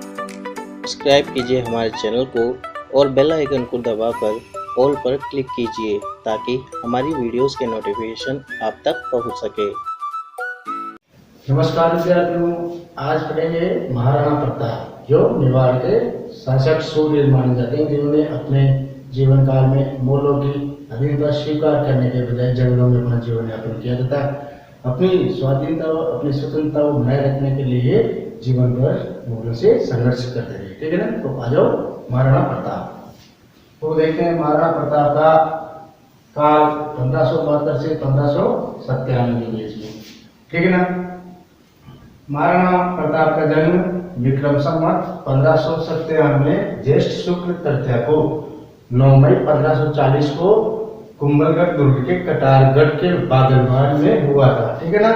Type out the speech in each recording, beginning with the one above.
Subscribe कीजिए हमारे channel को और बेल आइकन को दबाकर ऑल पर क्लिक कीजिए ताकि हमारी वीडियोस के नोटिफिकेशन आप तक पहुंच सके। नमस्कार विद्यार्थियों, आज पढ़ेंगे महाराणा प्रताप, जो मेवाड़ के शासक सूरवीर माने जाते हैं, जिन्होंने अपने जीवन काल में मुगलों की अधीनता स्वीकार करने के बजाय जंगलों में अपना जीवन यापन किया तथा अपनी स्वाधीनता व अपनी स्वतंत्रता को बनाए रखने के लिए जीवन भर मुगलों से संघर्ष करते रहे। ठीक है ना। तो आ जाओ महाराणा प्रताप। तो देखते हैं महाराणा प्रताप का काल 1572 से 1597 के बीच में। ठीक है ना। महाराणा प्रताप का जन्म विक्रम संवत 1597 में ज्येष्ठ शुक्ल तृतीया को 9 मई 1540 को कुंभलगढ़ दुर्ग के कटारगढ़ के बादलवाड़ में हुआ था। ठीक है ना।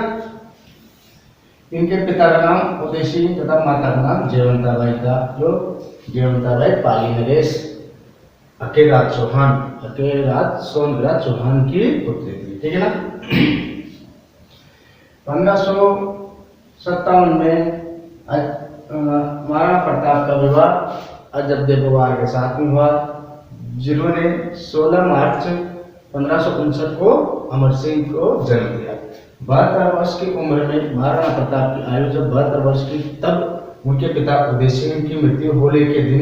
इनके पिता का नाम उदय सिंह तथा माता का नाम जयवंताबाई था, जो जयवंताबाई पाली नरेश अकेराज सोनग्राज चौहान की पुत्री थी। ठीक है ना। 1557 में महाराणा प्रताप का विवाह अजबदेव पवार के साथ में हुआ, जिन्होंने 16 मार्च 1559 को अमर सिंह को जन्म दिया। 72 वर्ष की उम्र में महाराणा प्रताप की आयु जब 72 वर्ष की, तब उनके पिता उदय सिंह की मृत्यु होली के दिन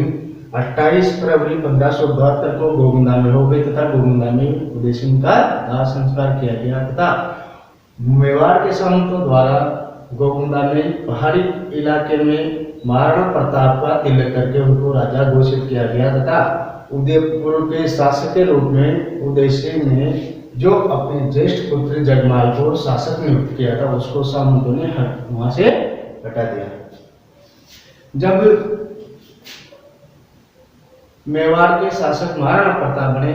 28 फरवरी 1572 को गोविंदा में हो गई तथा गोविंदा में उदय सिंह का दाह संस्कार किया गया तथा मेवाड़ के सामंतों द्वारा गोविंदा में पहाड़ी इलाके में महाराणा प्रताप का तिलक करके उनको राजा घोषित किया गया तथा उदयपुर के शासक के रूप में उदय सिंह ने जो अपने ज्येष्ठ पुत्र जगमाल को शासक नियुक्त किया था, उसको सामंतों ने वहां से हटा दिया। जब मेवाड़ के शासक महाराणा प्रताप बने,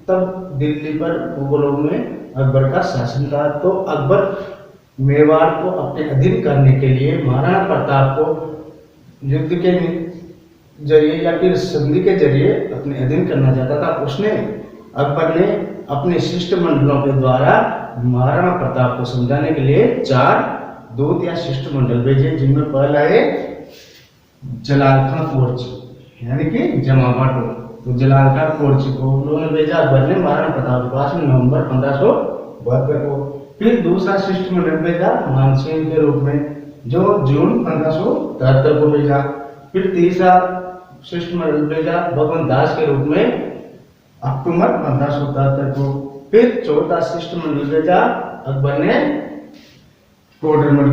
तब दिल्ली पर मुगलों में अकबर का शासन था। तो अकबर मेवाड़ को अपने अधीन करने के लिए महाराणा प्रताप को युद्ध के जरिए या फिर संधि के जरिए अपने अधीन करना चाहता था। अकबर ने अपने शिष्टमंडलों के द्वारा महाराणा प्रताप को समझाने के लिए 4 दूत या शिष्टमंडल भेजे, जिनमें पहला है जलाल खां कोर्ची यानी कि जमाबाटो। तो जलाल खां कोर्ची को उन्होंने भेजा अकबर ने महाराणा प्रताप के पास में नवंबर 1572 को। फिर दूसरा शिष्टमंडल भेजा मानसिंह के रूप में, जो जून 1573 को भेजा। फिर तीसरा शिष्टमंडल भेजा भगवंत दास के रूप में अक्टूबर 1573 को। फिर चौथा शिष्टमंडल भेजा अकबर ने टोडरमल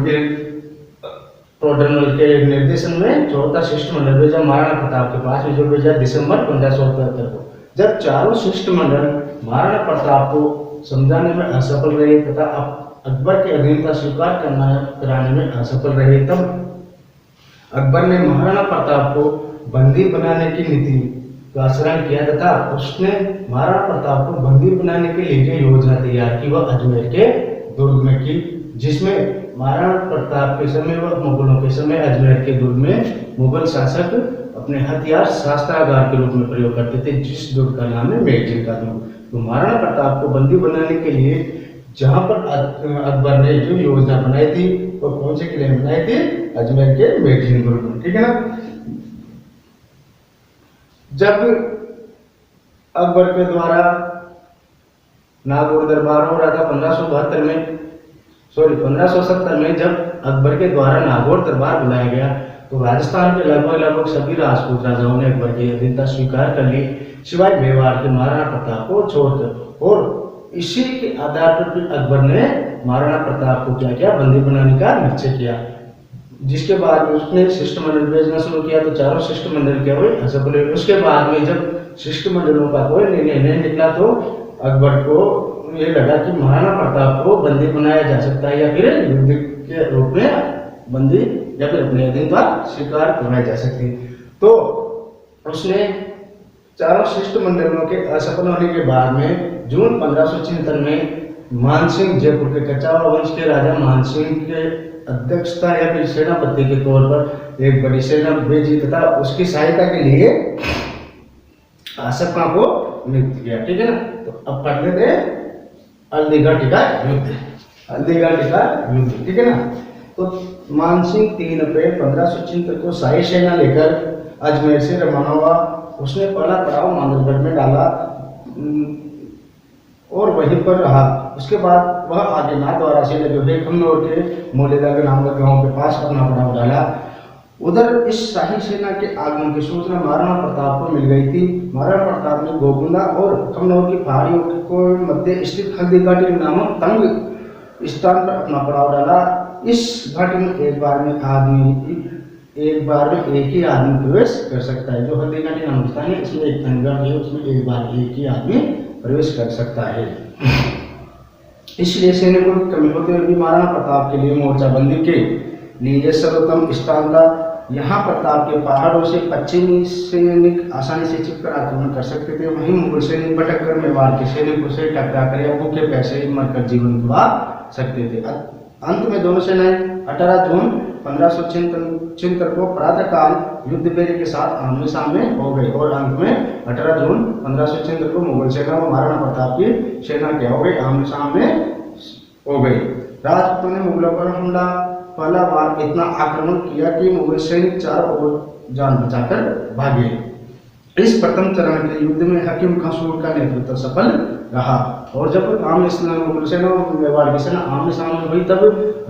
के निर्देशन में चौथा शिष्टमंडल भेजा महाराणा प्रताप के पास में, जो भेजा दिसंबर 1573 को। जब चारों शिष्टमंडल महाराणा प्रताप को समझाने में असफल रहे तथा अकबर की अधीनता स्वीकार कराने में असफल रहे, तब अकबर ने महाराणा प्रताप को बंदी बनाने की नीति का आचरण किया तथा उसने महाराणा प्रताप को बंदी बनाने के लिए जो योजना तैयार की वह अजमेर के दुर्ग में की, जिसमें महाराणा प्रताप के समय व मुगलों के समय अजमेर के दुर्ग में मुगल शासक अपने हथियार शास्त्रागार के रूप में प्रयोग करते थे, जिस दुर्ग का नाम है मेघजिन का दुर्ग। तो महाराणा प्रताप को बंदी बनाने के लिए जहां पर अकबर ने जो योजना बनाई थी वो कौन से किले में बनाई थी? अजमेर के मेघजिन दुर्ग में। ठीक है ना। जब अकबर के द्वारा नागौर दरबार हो रहा था 1570 में, जब अकबर के द्वारा नागौर दरबार बुलाया गया, तो राजस्थान के लगभग सभी राजपूत राजाओं ने अकबर की अधीनता स्वीकार कर ली, सिवाय मेवाड़ के महाराणा प्रताप को छोड़कर। और इसी के आधार पर अकबर ने महाराणा प्रताप को क्या किया? बंदी बनाने का निश्चय किया, जिसके बाद उसने शिष्टमंडल भेजना शुरू किया। तो चारों शिष्टमंडल क्या हुए? असफल हुए। उसके बाद में जब शिष्टमंडलों का कोई निर्णय नहीं निकला, तो अकबर को ये लगा कि महाराणा प्रताप को बंदी बनाया जा सकता है या फिर युद्ध के रूप में बंदी या फिर अपने अधीनता स्वीकार करवाई जा सकती। तो उसने चारों शिष्टमंडलों के असफल होने के बाद में जून 1576 में मानसिंह, जयपुर के कचावा वंश के राजा मानसिंह के अध्यक्षता या फिर सेनापति के तौर पर एक बड़ी सेना भेजी तथा उसकी सहायता के लिए आसफा को नियुक्त किया। ठीक है ना। तो अब पढ़ते थे हल्दीघाटी का युद्ध। ठीक है ना। तो मानसिंह 3 अप्रैल 1576 को शाही सेना लेकर अजमेर से रवाना हुआ। उसने पहला पड़ाव मांगलगढ़ में डाला और वहीं पर रहा। उसके बाद वह आगे नाथद्वारा से लगे हुए खमनोर के मोलेदाग नामक गांव के पास अपना पड़ाव डाला। उधर इस शाही सेना के आगमन की सूचना महाराणा प्रताप को मिल गई थी। महाराणा प्रताप ने गोकुंदा और खमनौर की पहाड़ियों के मध्य स्थित हल्दी घाटी नामक तंग स्थान पर अपना पड़ाव डाला। इस घाटी में एक बार में एक ही आदमी प्रवेश कर सकता है। जो हल्दी घाटी नामक स्थान है, इसमें एक तंग घाटी है, उसमें एक बार एक ही आदमी प्रवेश कर सकता है। इसलिए सैनिकों की कमी होते हुए भी महाराणा प्रताप के लिए मोर्चाबंदी के लिए सर्वोत्तम स्थान था। यहाँ प्रताप के पहाड़ों से पश्चिमी सैनिक आसानी से छिपकर आक्रमण कर सकते थे। वहीं मुगल सैनिक भटक कर मेवाड़ के सैनिकों से टकरा कर या भूखे पैसे मरकर जीवन गवा सकते थे। अंत में दोनों सेनाएं 18 जून 1576 को प्रातःकाल युद्ध बेरी के साथ आमने सामने हो गई और अंत में 18 जून 1576 को मुगल सेना और महाराणा प्रताप की सेना क्या हो गई, आमने सामने हो गई। राजपूतों ने मुगलों पर हमला पहला बार इतना आक्रमण किया कि मुगल सैनिक चारों ओर जान बचाकर भागे। इस प्रथम चरण के युद्ध में हकीम खां सूर का नेतृत्व सफल रहा और जब मुगल सेना और मेवाड़ की सेना आमने सामने हुई तब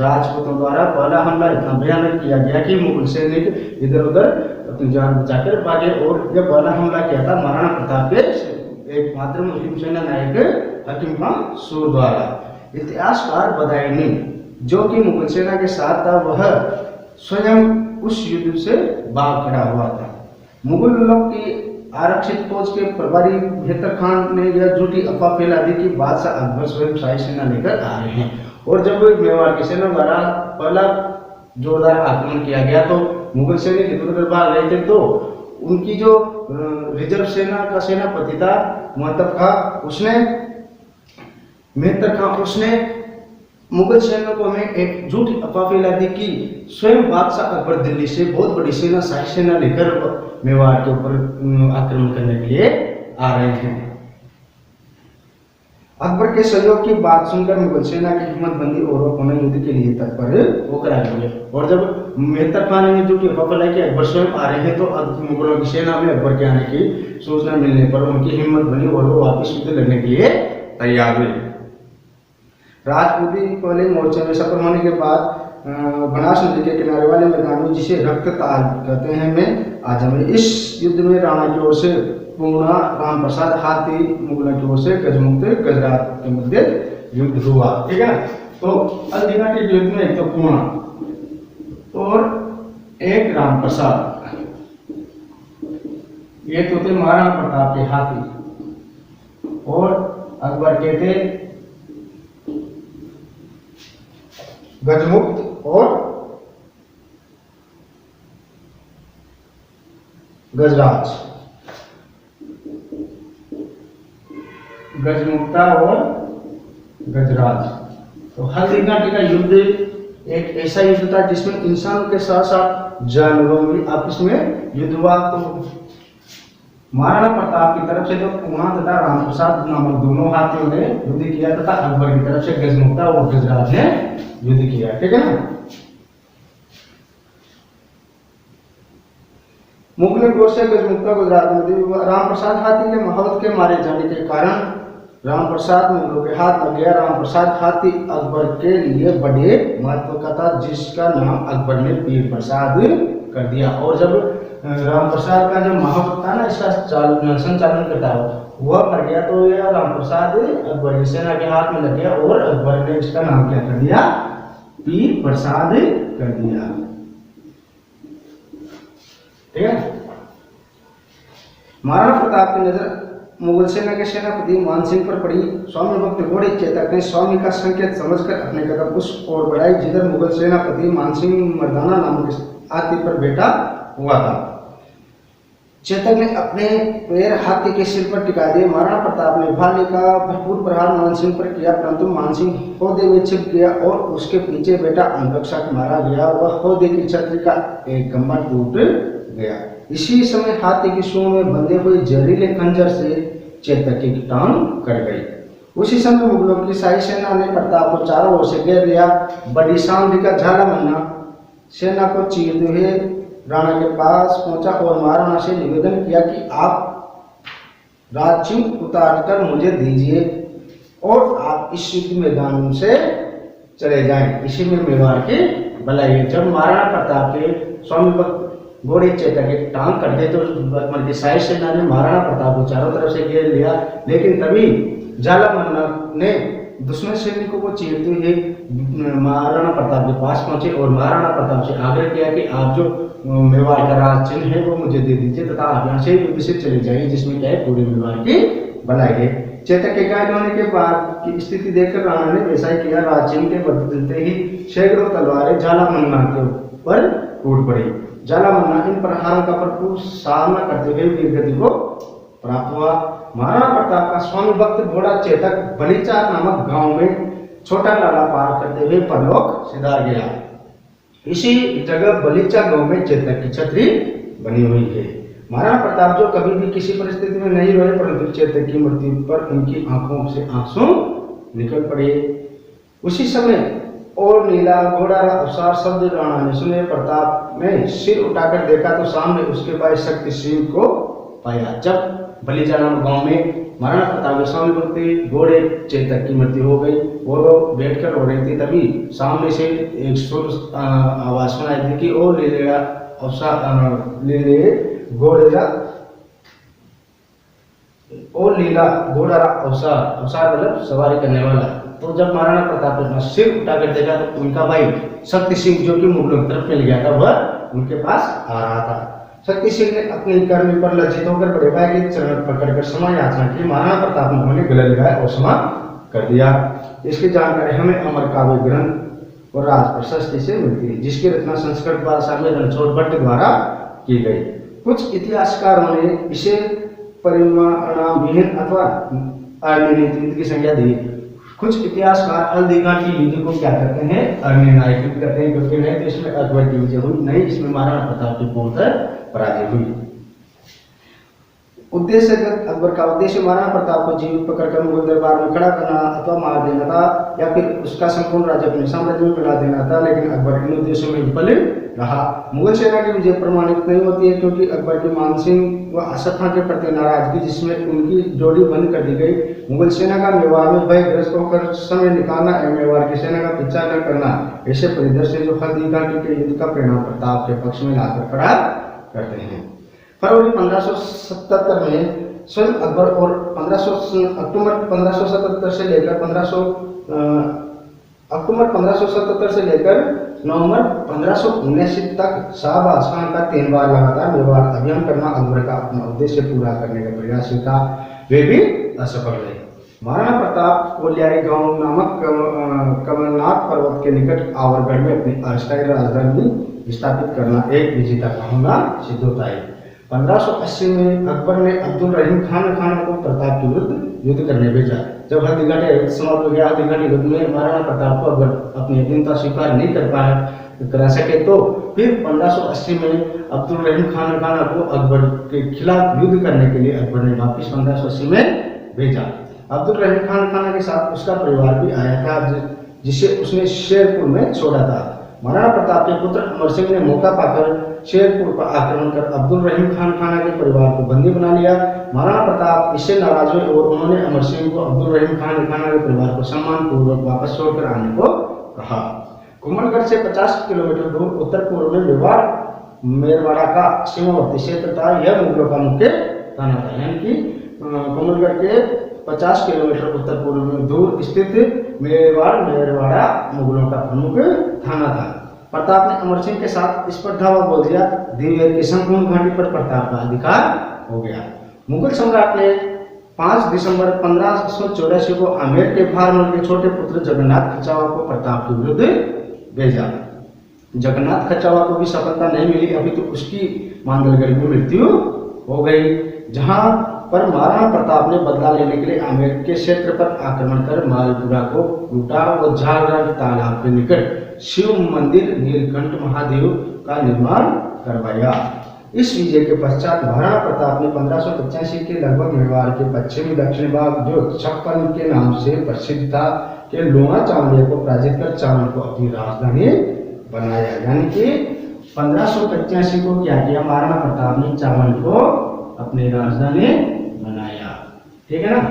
राजपूतों द्वारा पहला हमला इतना भयानक किया गया कि मुगल सैनिक इधर उधर अपनी जान बचाकर भागे। और जब पहला हमला किया था महाराणा प्रताप के एकमात्र मुस्लिम सेना नायक हकीम खां सूर द्वारा। इतिहासकार बदायूं जो कि मुगल सेना के साथ था, वह स्वयं उस युद्ध से भाग खड़ा हुआ था। मुगलों की आरक्षित फौज के प्रभारी मेहतर खान ने यह झूठी अफवाह फैला दी कि बादशाह अकबर स्वयं शाही सेना लेकर आ रहे हैं। और जब मेवाड़ की सेना द्वारा पहला जोरदार आक्रमण किया गया तो मुगल सैनिक इधर उधर भाग रहे थे। तो उनकी जो रिजर्व सेना का सेनापति था महतब खां, उसने मुगल सैनिकों में एक झूठी अफवाह फैला दी कि स्वयं बादशाह अकबर दिल्ली से बहुत बड़ी सेना शाही सेना लेकर मेवाड़ के ऊपर आक्रमण करने के लिए आ रहे हैं। अकबर के सहयोग की बात सुनकर मुगल सेना की हिम्मत बंदी और पुनः युद्ध के लिए तत्पर होकर आ गए। और जब मेहतर खान ने झूठी अफवाह फैलाई कि अकबर स्वयं आ रहे हैं तो मुगलों की सेना में अकबर के आने की सूचना मिलने पर उनकी हिम्मत बनी और वो वापिस युद्ध लड़ने के लिए तैयार हुए। राजपूती पहले मोर्चे में सफल होने के बाद बनास नदी के किनारे वाले मैदान में, जिसे रक्तताल कहते हैं, में आ जाए। इस युद्ध में राणा की ओर से पूर्णा राम प्रसाद हाथी, मुगलों की ओर से गजमुक्त गजरात के मध्य युद्ध हुआ। ठीक है ना। तो हल्दी घाटी के युद्ध में एक तो पूर्णा और एक राम प्रसाद, ये तो थे महाराणा प्रताप के हाथी और अकबर के थे गजमुक्त और गजराज, गजमुक्ता और गजराज। तो हल्दी घाटी का युद्ध एक ऐसा युद्ध था जिसमें इंसानों के साथ साथ जानवरों भी आपस में युद्ध हुआ। तो महाराणा प्रताप की तरफ से तो पूर्णा तथा राम प्रसाद नामक दोनों हाथियों ने युद्ध किया तथा अकबर की तरफ से गजमुक्ता और गजराज ने युद्ध किया। ठीक है ना। मुगलों की ओर से गजमुक्ता गुजरात में राम प्रसाद हाथी के महावत के मारे जाने के कारण राम प्रसाद मुगलों के हाथ लग गया। राम प्रसाद हाथी अकबर के लिए बड़े महत्व का था, जिसका नाम अकबर ने पीर प्रसाद कर दिया। और जब राम प्रसाद का जो महावत था ना, इसका संचालन करता वह मर गया तो यह राम प्रसाद अकबर की सेना के हाथ में लग गया और अकबर ने इसका नाम क्या कर दिया, पीर प्रसाद कर दिया। ठीक है। महाराणा प्रताप की नजर मुगल सेना के सेनापति मानसिंह पर पड़ी। स्वामी भक्त घोड़े चेतक ने स्वामी का संकेत समझकर अपने कदम उस ओर बढ़ाई जिधर मुगल सेनापति मानसिंह मर्दाना नामक हाथी पर बैठा हुआ था। चेतक ने अपने पैर हाथी के सिर पर टिका दिए। महाराणा प्रताप ने भाले का भरपूर प्रहार मानसिंह पर किया, परंतु मानसिंह हौदे में छिप गया और उसके पीछे बैठा अंगरक्षक मारा गया। वह हौदे की छतरी का एक खंभा टूट गया। इसी समय हाथी की सूंड में बंधे हुए जहरीले खंजर से चेतक की टांग कट गई। उसी समय मुगलों की शाही सेना ने प्रताप को चारों ओर से घेर लिया। बड़ी शांति का झाला मन्ना सेना को चीरते हुए राणा के पास पहुंचा और महाराणा से निवेदन किया कि आप राजचिन्ह उतार कर मुझे दीजिए और आप इस युद्ध मैदान से चले जाएं। इसी में मेवाड़ की भलाई। जब महाराणा प्रताप के स्वामी भक्त घोड़े चेतक के टांग कर गए तो बर्मन की शाही सेना ने महाराणा प्रताप को चारों तरफ से घेर लिया, लेकिन तभी झालामन्ना ने दुश्मन सैनिकों को चीरते हुए महाराणा प्रताप के पास पहुंचे और महाराणा प्रताप से आग्रह किया कि आप जो मेवाड़ का राज चिन्ह है वो मुझे दे दीजिए तथा आप यहाँ से युद्ध से चले जाइए, जिसमें क्या है पूरे मेवाड़ की भलाई है। चेतक के घायल होने के बाद की स्थिति देखकर राणा ने वैसा ही किया। राज चिन्ह के बदलते ही सैकड़ों तलवारें झालामन्ना के ऊपर टूट पड़ी। झालामन्ना इन प्रहारों का भरपूर सामना करते हुए वीरगति को प्राप्त हुआ। महाराणा प्रताप का स्वामी भक्त घोड़ा चेतक बलीचार नामक गांव में छोटा नाला पार करते हुए परलोक सिधार गया। इसी जगह बलीचा गांव में चेतक की छतरी बनी हुई है। महाराणा प्रताप जो कभी भी किसी परिस्थिति में नहीं रोए, परंतु चेतक की मृत्यु पर उनकी आंखों से आंसू निकल पड़े। उसी समय और नीला घोड़ा अवसार शब्द राणा ने सुने। प्रताप ने सिर उठाकर देखा तो सामने उसके भाई शक्ति सिंह को पाया। जब बलीचा नाम गांव में महाराणा प्रताप के स्वामी भक्त घोड़े चेतक की मृत्यु हो गई और वो बैठकर रो रही थी, तभी सामने से एक सुर आवाज सुनाई दी कि ओ लीलेड़ा अवसार लीला घोड़ा अवसार मतलब सवारी करने वाला। तो जब महाराणा प्रताप ने अपना सिर उठाकर देखा तो उनका भाई शक्ति सिंह जो कि मुगलों की तरफ मिल गया था वह उनके पास आ रहा था। शक्ति सिंह ने अपनी कर्मी पर लज्जित होकर बड़े भाई के चरण पकड़कर क्षमा याचना की। महाराणा प्रताप ने उन्हें गले लगाया और क्षमा कर दिया। इसकी जानकारी हमें अमर काव्य ग्रंथ और राज प्रशस्ति से मिलती है, जिसकी रचना संस्कृत भाषा में रणछोड़ भट्ट द्वारा की गई। कुछ इतिहासकारों ने इसे परिमाणाविहीन अथवा अनिर्णित की संज्ञा दी। कुछ इतिहासकार हल्दीघाटी की युद्ध को क्या कहते हैं, अनिर्णायक युद्ध कहते हैं, क्योंकि नहीं तो इसमें अकबर की विजय हुई, नहीं इसमें महाराणा प्रताप की पूर्णतः पराजय हुई। उद्देश्य अकबर का उद्देश्य महाराणा प्रताप को जीवित पकड़कर मुगल दरबार में खड़ा करना अथवा मार देना था, या फिर उसका संपूर्ण राज्य अपने साम्राज्य में मिला देना था, लेकिन अकबर इन उद्देश्यों में विफल रहा। मुगल सेना की विजय प्रमाणित नहीं होती है, क्योंकि अकबर की मानसिंह व असद खां के प्रति नाराजगी जिसमें उनकी जोड़ी बंद कर दी गई। मुगल सेना का मेवाड़ में भयग्रस्त होकर समय निकालना एवं मेवाड़ की सेना का पीछा न करना, ऐसे परिदृश्य जो हल्दीघाटी के युद्ध का परिणाम प्रताप के पक्ष में लाकर खड़ा करते हैं। फरवरी 1577 में स्वयं अकबर और अक्टूबर 1577 से लेकर नवंबर 1579 तक शाहबाज खान का 3 बार लगातार मेवाड़ अभियान करना अकबर का अपना उद्देश्य पूरा करने का प्रयास था, वे भी असफल रहे। महाराणा प्रताप कोलियारी गांव नामक कमलनाथ पर्वत के निकट आवरगढ़ में अपनी अस्थायी राजधानी स्थापित करना एक विजेता का होना सिद्ध होता है। 1580 में अकबर ने अब्दुल रहीम खान को प्रताप के विरुद्ध युद्ध करने भेजा। जब हल्दीघाटी युद्ध समाप्त हो गया, हल्दीघाटी युद्ध में महाराणा प्रताप को अकबर अपनी अधीनता स्वीकार नहीं करा सके, तो फिर 1580 में अब्दुल रहीम खान को अकबर के खिलाफ युद्ध करने के लिए अकबर ने वापिस 1580 में भेजा। अब्दुल रहीम खान के साथ उसका परिवार भी आया था, जिसे उसने शेरपुर में छोड़ा था। महाराणा प्रताप के पुत्र अमर सिंह ने मौका पाकर शेरपुर पर आक्रमण कर अब्दुल रहीम खान के परिवार को बंदी बना लिया। महाराणा प्रताप इससे नाराज हुए और उन्होंने अमर सिंह को अब्दुल रहीम खान के परिवार को सम्मान पूर्वक वापस छोड़कर आने को कहा। कुंभलगढ़ से 50 किलोमीटर दूर उत्तर पूर्व में मेरवाड़ा का सीमावर्ती क्षेत्र था। यह मुगलों का मुख्य थाना था, यानी कि कुंभलगढ़ के 50 किलोमीटर उत्तर पूर्व में दूर स्थित मेरवाड़ा मुगलों का प्रमुख थाना था। प्रताप ने अमर सिंह के साथ इस पर धावा बोल दिया। दिव्य की संपूर्ण घाटी पर प्रताप का अधिकार हो गया। मुगल सम्राट ने 5 दिसंबर 1584 को आमेर के भारमल के छोटे पुत्र जगन्नाथ खचावा को प्रताप के विरुद्ध भेजा। जगन्नाथ खचावा को भी सफलता नहीं मिली, अभी तो उसकी मांडलगढ़ में मृत्यु हो गई, जहां पर महाराणा प्रताप ने बदला लेने के लिए आमेर के क्षेत्र पर आक्रमण कर मालपुरा को लूटा और झालरा तालाब के निकट शिव मंदिर नीलकंठ महादेव का निर्माण करवाया। इस विजय के पश्चात महाराणा प्रताप ने 1585 के लगभग मेवाड़ के पश्चिमी दक्षिण भाग, जो छप्पन के नाम से प्रसिद्ध था, के लोना चावड़िया को पराजित कर चावल को अपनी राजधानी बनाया। यानी कि 1585 को क्या किया, महाराणा प्रताप ने चावल को अपनी राजधानी बनाया। ठीक है ना,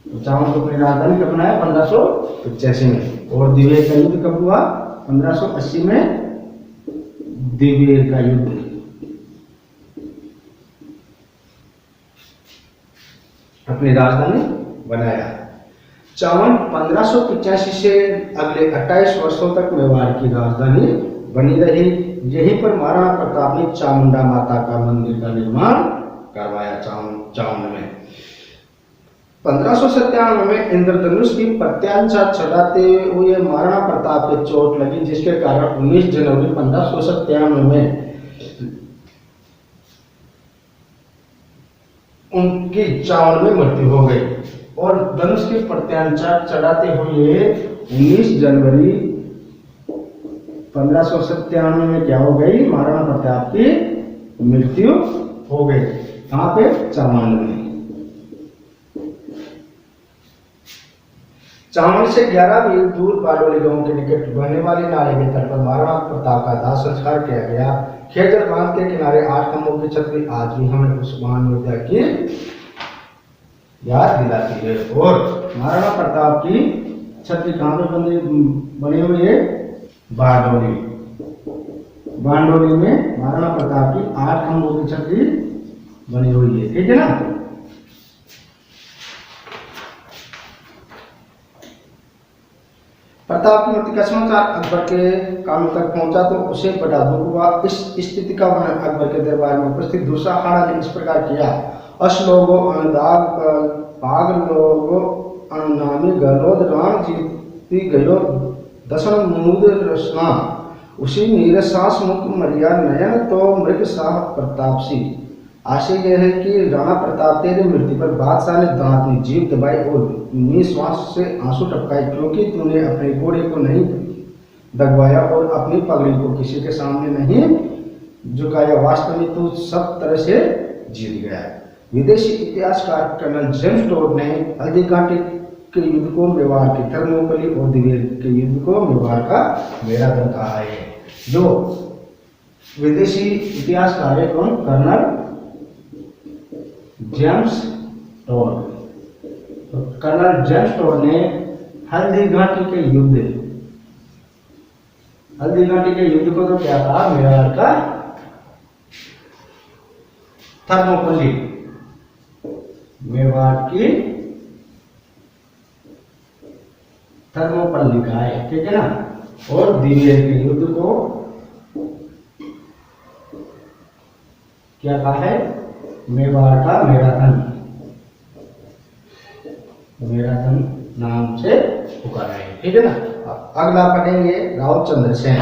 तो चावल को अपनी राजधानी कब बनाया, 1585 में। और दिवेर का युद्ध कब हुआ, 1580 में दिवेर का युद्ध। अपनी राजधानी बनाया। चावल 1585 से अगले 28 वर्षों तक मेवाड़ की राजधानी बनी रही। यहीं पर महाराणा प्रताप ने चामुंडा माता का मंदिर का निर्माण करवाया चावल में। 1597 में इंद्रधनुष की प्रत्याशा चढ़ाते हुए महाराणा प्रताप के चोट लगी, जिसके कारण 19 जनवरी 1597 में उनकी चावल में मृत्यु हो गई। और धनुष की प्रत्याशा चढ़ाते हुए 19 जनवरी 1597 में क्या हो गई, महाराणा प्रताप की मृत्यु हो गई। कहाँ पे, चावल में। चावल से 11 मील दूर बारडोली गांव के निकट बहने वाली नाले के तट पर महाराणा प्रताप का दाह संस्कार किया गया। खेजर बांध के किनारे 8 खंभों की छतरी आज भी हमें उस महान योद्धा की याद दिलाती है। और महाराणा प्रताप की छतरी कहाँ पे बनी हुई है, बारडोली। बारडोली में महाराणा प्रताप की 8 खंभों की छतरी बनी हुई है। ठीक है ना। प्रताप की मृत्यु का समाचार अकबर के कानों तक पहुंचा तो उसे बड़ा दुख हुआ। इस स्थिति का वर्णन अकबर के दरबार में उपस्थित दूसरा खाना ने इस प्रकार किया। अश लोगो अनुदाग पाग लोगो अनुनामी गलोद राम जीती गयो दसन मुद रसना उसी नीरसास मुख मरिया नयन तो मृग साह प्रताप सी। आशय यह है कि राणा प्रताप तेरी मृत्यु पर बादशाह ने दांत में जीभ दबाई और निश्वास से आंसू टपकाए, क्योंकि तूने अपने घोड़े को नहीं दगवाया और अपनी पगड़ी को किसी के सामने नहीं झुकाया। वास्तव में तू सब तरह से जीत गया। विदेशी इतिहासकार कर्नल जेम्स टोड ने हल्दी घाटी के युद्ध को मेवाड़ की थर्मोपली और दिवेर के युद्ध को मेवाड़ का मैराथन कहा है। जो विदेशी इतिहासकार है कौन, कर्नल जेम्स टोड। तो कर्नल जेम्स टोड ने हल्दी घाटी के युद्ध को तो क्या कहा, मेवाड़ का थर्मोपली, मेवाड़ की थर्मोपली का है। ठीक है ना। और दिवेर के युद्ध को क्या कहा है, मेवाड़ का मैराथन नाम से पुकारा है। ठीक है ना। अगला पढ़ेंगे राव चंद्र सेन।